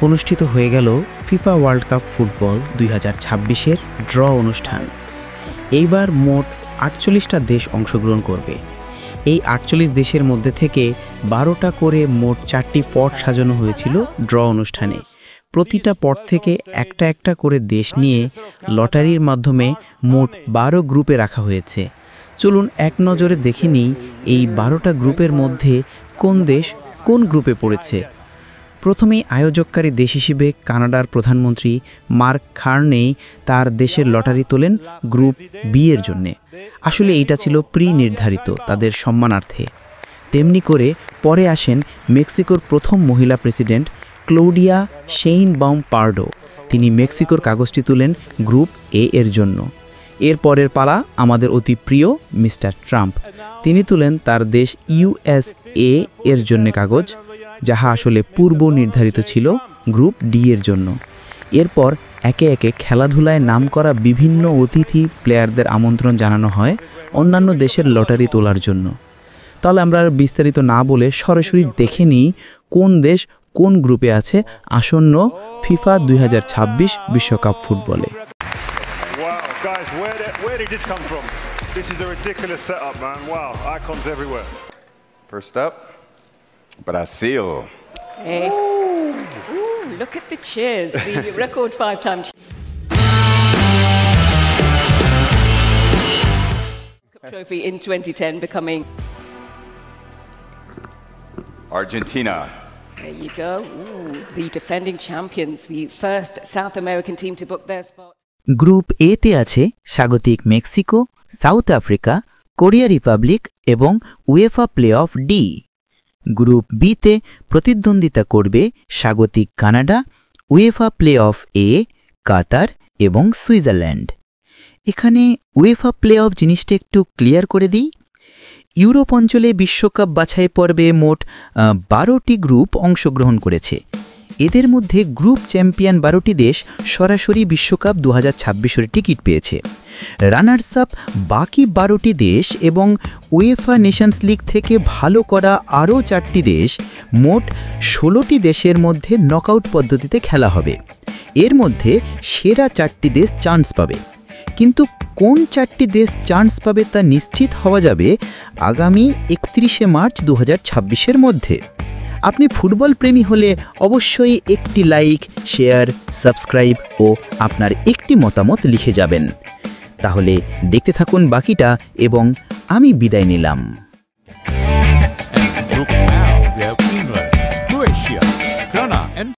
অনুষ্ঠিত হয়ে গেল ফিফা ওয়ার্ল্ড কাপ ফুটবল 2026-এর ড্র অনুষ্ঠান। এইবার মোট 48টা দেশ অংশগ্রহণ করবে। এই 48 দেশের মধ্যে থেকে 12টা করে মোট 4টি পট সাজানো হয়েছিল ড্র অনুষ্ঠানে। প্রতিটা পট থেকে একটা একটা করে দেশ নিয়ে লটারির মাধ্যমে মোট 12 গ্রুপে রাখা হয়েছে। চলুন এক নজরে দেখে নিই এই 12টা গ্রুপের মধ্যে কোন দেশ কোন গ্রুপে পড়েছে। প্রথমেই আয়োজককারী দেশ হিসেবে কানাডার প্রধানমন্ত্রী মার্ক কার্নেই তার দেশের লটারি তোলেন গ্রুপ বি এর জন্যে। আসলে এইটা ছিল প্রি নির্ধারিত তাদের সম্মানার্থে। তেমনি করে পরে আসেন মেক্সিকোর প্রথম মহিলা প্রেসিডেন্ট ক্লৌডিয়া শেইনবাউম পার্ডো। তিনি মেক্সিকোর কাগজটি তুলেন গ্রুপ এ এর জন্য। এর পরের পালা আমাদের অতি প্রিয় মিস্টার ট্রাম্প। তিনি তুলেন তার দেশ ইউএসএ এর জন্য কাগজ, যাহা আসলে পূর্ব নির্ধারিত ছিল গ্রুপ ডি এর জন্য। এরপর একে একে খেলাধুলায় নামকরা বিভিন্ন অতিথি প্লেয়ারদের আমন্ত্রণ জানানো হয় অন্যান্য দেশের লটারি তোলার জন্য। তাহলে আমরা আর বিস্তারিত না বলে সরাসরি দেখে নিই কোন দেশ কোন গ্রুপে আছে আসন্ন ফিফা 2026 বিশ্বকাপ ফুটবলে। Wow, guys, where did this come from? This is a ridiculous setup, man. Wow, icons everywhere. First up, Brazil. Hey. Ooh, look at the cheers. The record 5-time trophy in 2010 becoming Argentina. There you go. Ooh, the defending champions, the first South American team to book their spot. Group এতে আছে স্বাগতিক Mexico, South Africa, Korea Republic এবং UEFA playoff D. Group বিতে প্রতিদ্বন্দ্বিতা করবে স্বাগতিক Canada, UEFA playoff A, Qatar এবং Switzerland. এখানে উয়েফা প্লে অফ জিনিসটা একটু ক্লিয়ার করে দিই। ইউরোপ অঞ্চলে বিশ্বকাপ বাছাই পর্বে মোট 12টি গ্রুপ অংশগ্রহণ করেছে। এদের মধ্যে গ্রুপ চ্যাম্পিয়ন 12টি দেশ সরাসরি বিশ্বকাপ 2026-এর টিকিট পেয়েছে। রানার্স আপ বাকি 12টি দেশ এবং উয়েফা নেশনস লিগ থেকে ভালো করা আরও 4টি দেশ, মোট 16টি দেশের মধ্যে নকআউট পদ্ধতিতে খেলা হবে। এর মধ্যে সেরা 4টি দেশ চান্স পাবে, কিন্তু কোন 4টি দেশ চান্স পাবে তা নিশ্চিত হওয়া যাবে আগামী 31শে মার্চ 2026-এর মধ্যে। আপনি ফুটবল প্রেমী হলে অবশ্যই একটি লাইক, শেয়ার, সাবস্ক্রাইব ও আপনার একটি মতামত লিখে যাবেন। তাহলে দেখতে থাকুন বাকিটা এবং আমি বিদায় নিলাম। Group now, we have England, Croatia, Ghana and